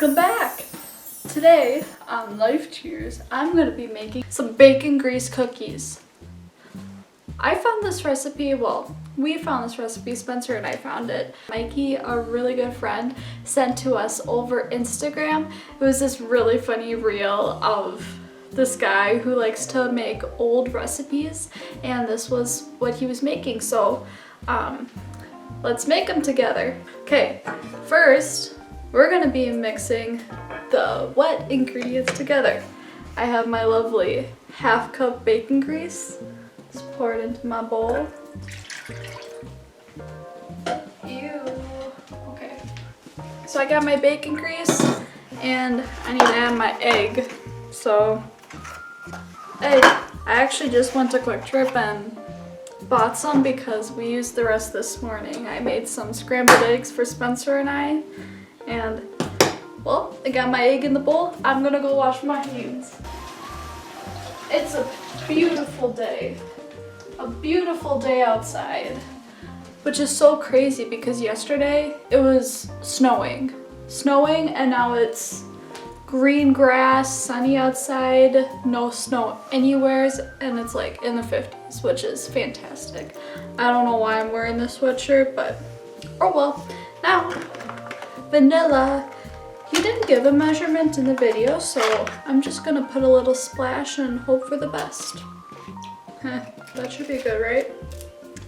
Welcome back! Today on Life Cheers, I'm going to be making some bacon grease cookies. I found this recipe, we found this recipe, Spencer and I found it. Mikey, a really good friend, sent to us over Instagram. It was this really funny reel of this guy who likes to make old recipes, and this was what he was making, so let's make them together. Okay, first we're gonna be mixing the wet ingredients together. I have my lovely half-cup bacon grease. Just pour it into my bowl. Ew. Okay. So I got my bacon grease, and I need to add my egg. So, egg. I actually just went to Quick Trip and bought some because we used the rest this morning. I made some scrambled eggs for Spencer and I. And, well, I got my egg in the bowl. I'm gonna go wash my hands. It's a beautiful day. A beautiful day outside. Which is so crazy because yesterday it was snowing. And now it's green grass, sunny outside, no snow anywheres, and it's like in the 50s, which is fantastic. I don't know why I'm wearing this sweatshirt, but oh well. Now, vanilla. He didn't give a measurement in the video, so I'm just gonna put a little splash and hope for the best. That should be good, right?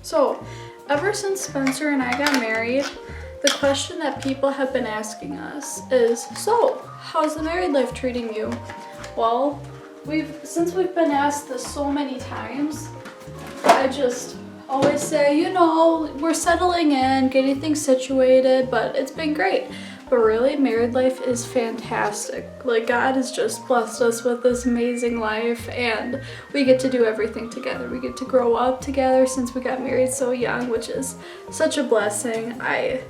So, ever since Spencer and I got married, the question that people have been asking us is, so, how's the married life treating you? Well, since we've been asked this so many times, I just always say, you know, we're settling in, getting things situated, but it's been great. But really, married life is fantastic. Like, God has just blessed us with this amazing life, and we get to do everything together. We get to grow up together since we got married so young, which is such a blessing. I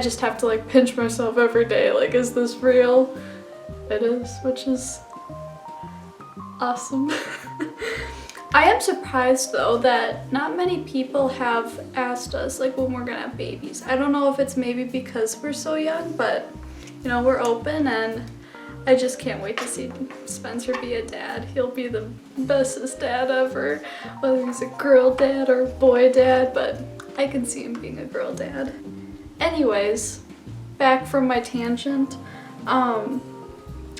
just have to like pinch myself every day, like, is this real? It is, which is awesome. I am surprised though that not many people have asked us like when we're gonna have babies. I don't know if it's maybe because we're so young, but you know, we're open, and I just can't wait to see Spencer be a dad. He'll be the bestest dad ever, whether he's a girl dad or a boy dad, but I can see him being a girl dad. Anyways, back from my tangent.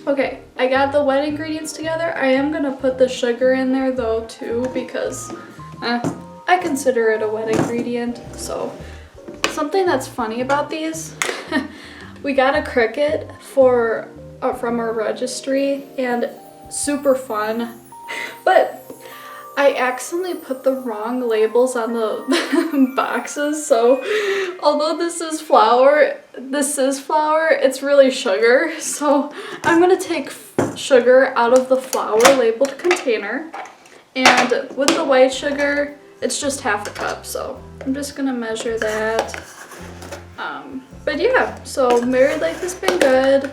Okay, I got the wet ingredients together. I am gonna put the sugar in there though too, because I consider it a wet ingredient. So, something that's funny about these, we got a Cricut from our registry, and super fun, but I accidentally put the wrong labels on the boxes, so although this is flour, it's really sugar. So I'm gonna take sugar out of the flour labeled container, and with the white sugar, it's just half a cup, so I'm just gonna measure that. But yeah, so married life has been good.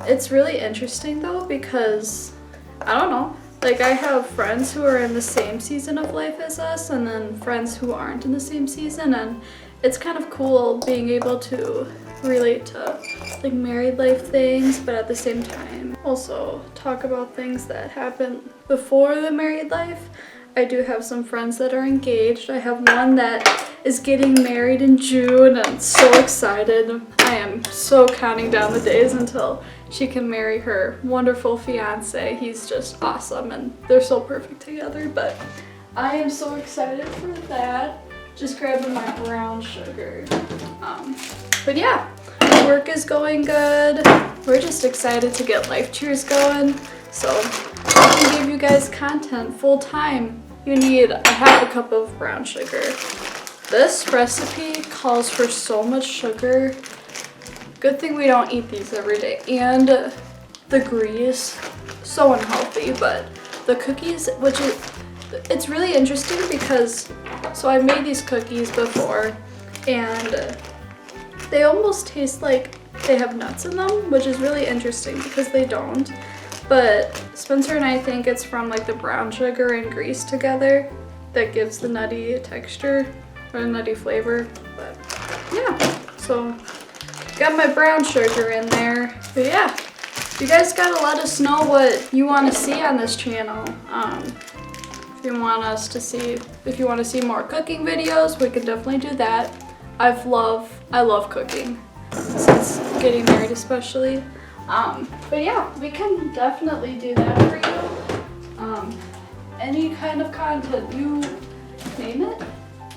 It's really interesting though, because I don't know, like, I have friends who are in the same season of life as us, and then friends who aren't in the same season, and it's kind of cool being able to relate to like married life things, but at the same time also talk about things that happen before the married life. I do have some friends that are engaged. I have one that is getting married in June, and I'm so excited. I am so counting down the days until she can marry her wonderful fiance. He's just awesome, and they're so perfect together, but I am so excited for that. Just grabbing my brown sugar. But yeah, work is going good. We're just excited to get Life Cheers going, so I can give you guys content full time. You need a half a cup of brown sugar. This recipe calls for so much sugar. Good thing we don't eat these every day. And the grease, so unhealthy, but the cookies, it's really interesting because, so I made these cookies before, and they almost taste like they have nuts in them, which is really interesting because they don't. But Spencer and I think it's from like the brown sugar and grease together that gives the nutty texture or nutty flavor. But yeah, so got my brown sugar in there. But yeah, you guys gotta let us know what you want to see on this channel. If you want to see more cooking videos, we can definitely do that. I love cooking since getting married especially. But yeah, we can definitely do that for you. Any kind of content, you name it.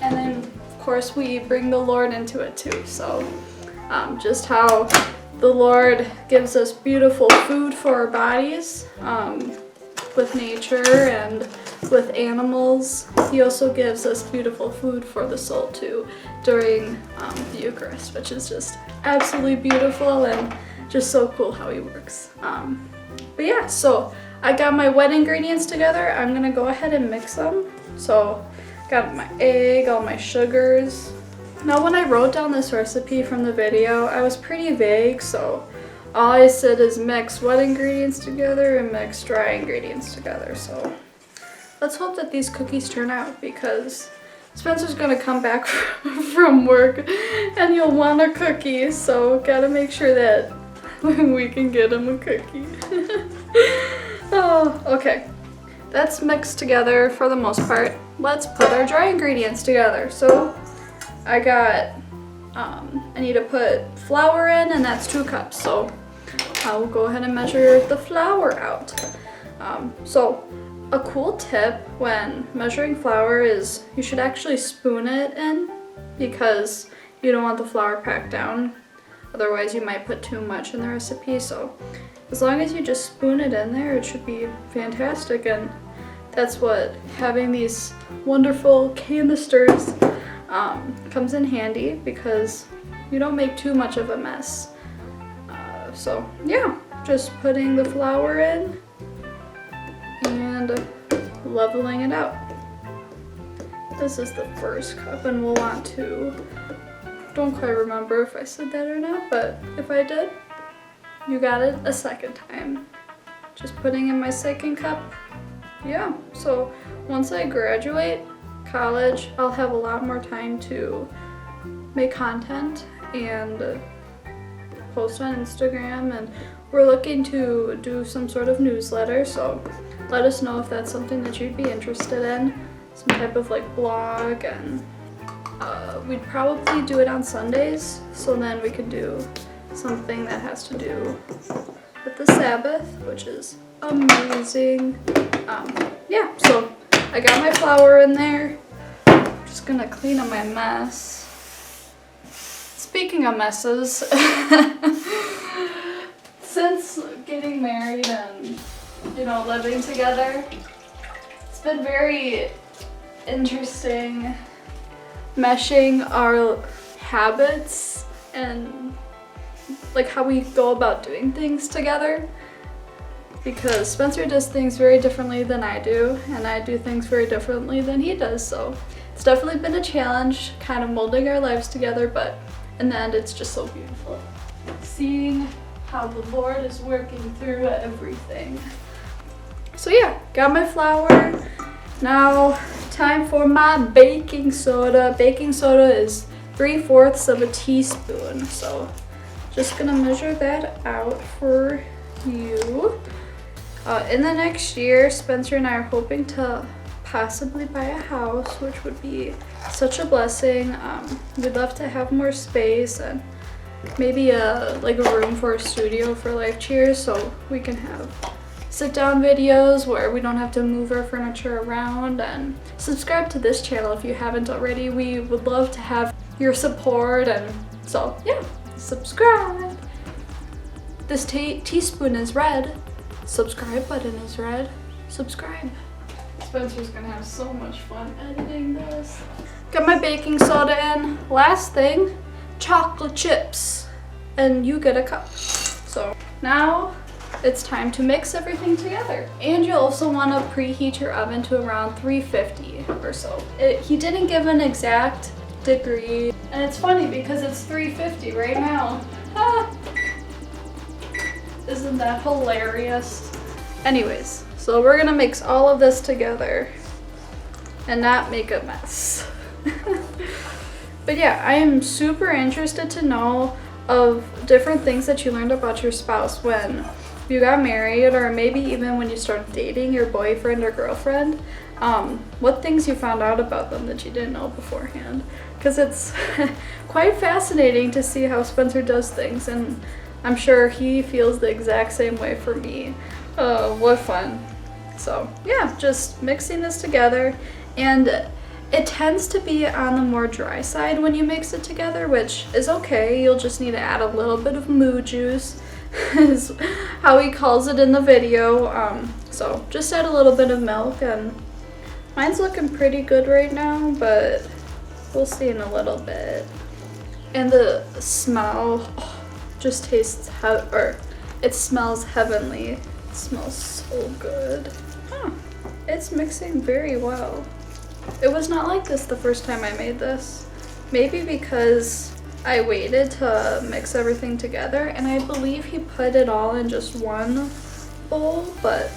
And then of course we bring the Lord into it too. So just how the Lord gives us beautiful food for our bodies, with nature and with animals. He also gives us beautiful food for the soul too during the Eucharist, which is just absolutely beautiful and just so cool how he works. But yeah, so I got my wet ingredients together. I'm gonna go ahead and mix them. So got my egg, all my sugars. Now when I wrote down this recipe from the video, I was pretty vague, so all I said is mix wet ingredients together and mix dry ingredients together. So let's hope that these cookies turn out, because Spencer's gonna come back from work and he'll want a cookie, so gotta make sure that we can get him a cookie. Oh, okay. That's mixed together for the most part. Let's put our dry ingredients together. So I got, I need to put flour in, and that's 2 cups. So I'll go ahead and measure the flour out. So a cool tip when measuring flour is you should actually spoon it in, because you don't want the flour packed down. Otherwise you might put too much in the recipe. So as long as you just spoon it in there, it should be fantastic. And that's what having these wonderful canisters comes in handy, because you don't make too much of a mess. So yeah, just putting the flour in and leveling it out. This is the first cup, and we'll want to, don't quite remember if I said that or not, but if I did, you got it a second time. Just putting in my second cup. Yeah, so once I graduate college, I'll have a lot more time to make content and post on Instagram, and we're looking to do some sort of newsletter, so let us know if that's something that you'd be interested in, some type of like blog, and we'd probably do it on Sundays, so then we could do something that has to do with the Sabbath, which is amazing. Yeah, so I got my flour in there. I'm just gonna clean up my mess. Speaking of messes, since getting married and, you know, living together, it's been very interesting meshing our habits and like how we go about doing things together, because Spencer does things very differently than I do, and I do things very differently than he does. So it's definitely been a challenge kind of molding our lives together, but in the end it's just so beautiful seeing how the Lord is working through everything. So yeah, got my flour. Now time for my baking soda. Baking soda is 3/4 of a teaspoon, so just gonna measure that out for you. In the next year, Spencer and I are hoping to possibly buy a house, which would be such a blessing. We'd love to have more space and maybe a room for a studio for Life Cheers, so we can have sit-down videos where we don't have to move our furniture around. And subscribe to this channel if you haven't already. We would love to have your support, and so yeah, subscribe. This teaspoon is red. Subscribe button is red. Subscribe. Spencer's gonna have so much fun editing this. Got my baking soda in. Last thing, chocolate chips. And you get a cup. So now it's time to mix everything together. And you'll also want to preheat your oven to around 350 or so. He didn't give an exact degree. And it's funny because it's 350 right now. Ah. Isn't that hilarious? Anyways, so we're gonna mix all of this together and not make a mess. But yeah, I am super interested to know of different things that you learned about your spouse when you got married, or maybe even when you started dating your boyfriend or girlfriend. What things you found out about them that you didn't know beforehand. Because it's quite fascinating to see how Spencer does things, and I'm sure he feels the exact same way for me. Oh, what fun. So yeah, just mixing this together, and it tends to be on the more dry side when you mix it together, which is okay. You'll just need to add a little bit of moo juice, is how he calls it in the video. So just add a little bit of milk, and mine's looking pretty good right now, but we'll see in a little bit. And the smell just tastes, it smells heavenly. It smells so good. It's mixing very well. It was not like this the first time I made this. Maybe because I waited to mix everything together, and I believe he put it all in just one bowl, but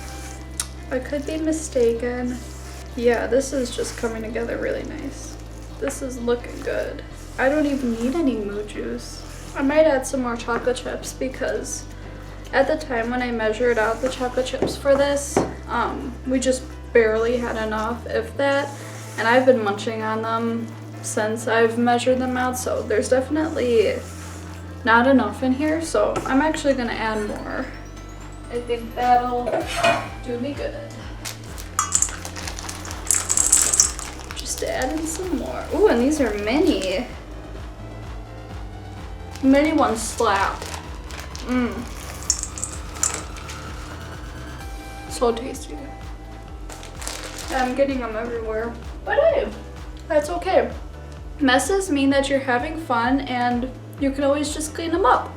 I could be mistaken. Yeah, this is just coming together really nice. This is looking good. I don't even need any moo juice. I might add some more chocolate chips because at the time when I measured out the chocolate chips for this, we just barely had enough, if that, and I've been munching on them since I've measured them out, so there's definitely not enough in here, so I'm actually gonna add more. I think that'll do me good. Just add in some more. Ooh, and these are mini. Mini ones slap. So tasty. I'm getting them everywhere, but hey, that's okay. Messes mean that you're having fun, and you can always just clean them up.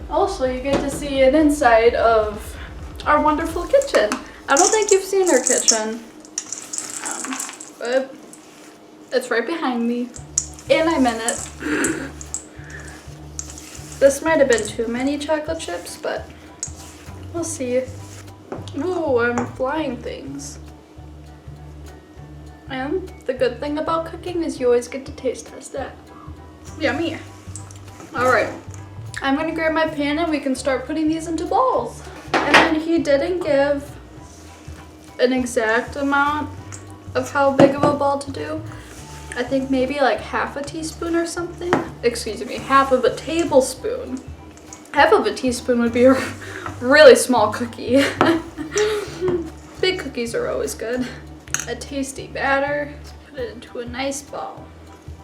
Also, you get to see an inside of our wonderful kitchen. I don't think you've seen our kitchen, but it's right behind me, and I'm in it. This might have been too many chocolate chips, but we'll see. Ooh, I'm flying things. And the good thing about cooking is you always get to taste test it. Yummy. Alright, I'm gonna grab my pan and we can start putting these into bowls. And then he didn't give an exact amount of how big of a ball to do. I think maybe like half a teaspoon or something. Excuse me, half of a tablespoon. Half of a teaspoon would be a really small cookie. Big cookies are always good. A tasty batter. Let's put it into a nice ball.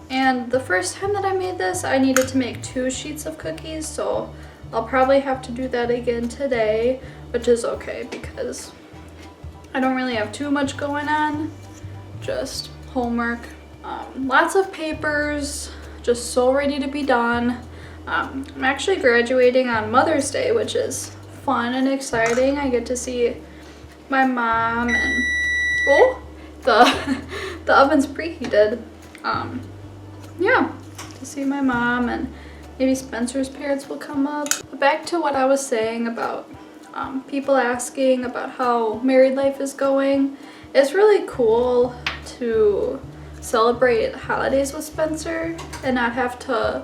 And the first time that I made this, I needed to make 2 sheets of cookies, so I'll probably have to do that again today, which is okay because I don't really have too much going on, just homework. Lots of papers, just so ready to be done. I'm actually graduating on Mother's Day, which is fun and exciting. I get to see my mom and, oh, the oven's preheated. Yeah, to see my mom, and maybe Spencer's parents will come up. But back to what I was saying about people asking about how married life is going. It's really cool to celebrate holidays with Spencer and not have to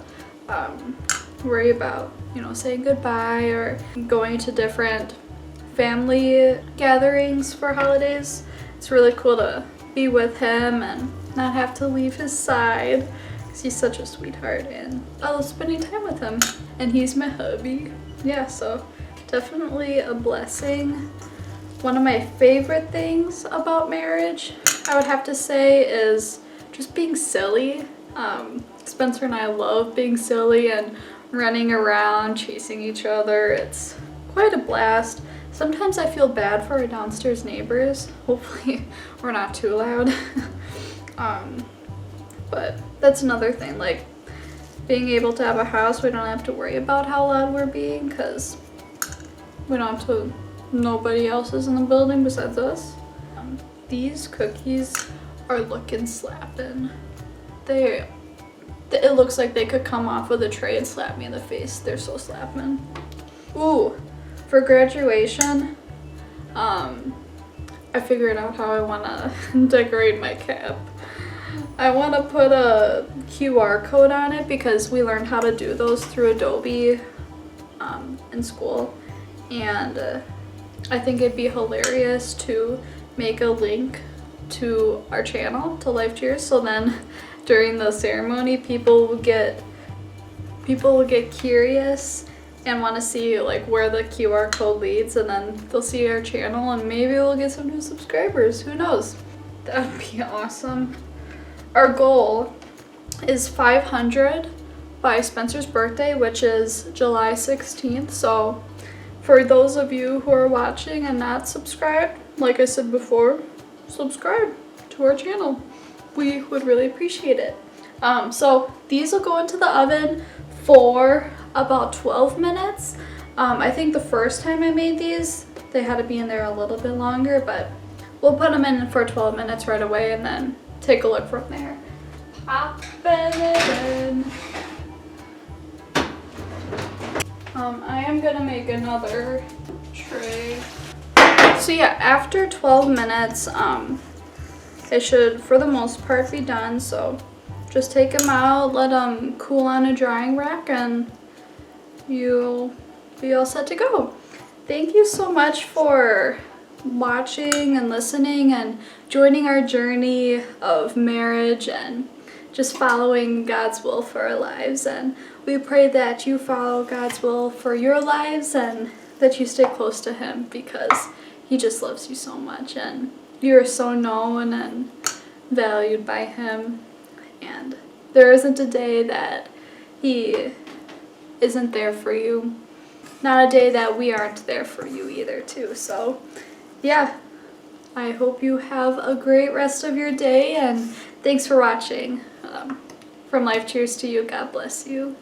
worry about, you know, saying goodbye or going to different family gatherings for holidays. It's really cool to be with him and not have to leave his side because he's such a sweetheart, and I love spending time with him, and he's my hubby. Yeah, so definitely a blessing. One of my favorite things about marriage, I would have to say, is just being silly. Spencer and I love being silly and running around, chasing each other. It's quite a blast. Sometimes I feel bad for our downstairs neighbors. Hopefully we're not too loud. But that's another thing, like being able to have a house, we don't have to worry about how loud we're being because we don't have to, nobody else is in the building besides us. These cookies are looking slapping. It looks like they could come off of the tray and slap me in the face. They're so slapping. Ooh, for graduation, I figured out how I want to decorate my cap. I want to put a QR code on it because we learned how to do those through Adobe in school, and I think it'd be hilarious to make a link to our channel, to Life Cheers, so then during the ceremony people will get curious and want to see like where the QR code leads, and then they'll see our channel and maybe we'll get some new subscribers. Who knows? That would be awesome. Our goal is 500 by Spencer's birthday, which is July 16th. So for those of you who are watching and not subscribed, like I said before, subscribe to our channel. We would really appreciate it. So these will go into the oven for about 12 minutes. I think the first time I made these, they had to be in there a little bit longer, but we'll put them in for 12 minutes right away and then take a look from there. Pop it in. I am gonna make another tray. So yeah, after 12 minutes, it should, for the most part, be done. So just take them out, let them cool on a drying rack, and you'll be all set to go. Thank you so much for watching and listening and joining our journey of marriage and just following God's will for our lives. And we pray that you follow God's will for your lives and that you stay close to Him, because He just loves you so much and you are so known and valued by Him. And there isn't a day that He isn't there for you. Not a day that we aren't there for you either, too. So yeah, I hope you have a great rest of your day, and thanks for watching. From Life Cheers to you, God bless you.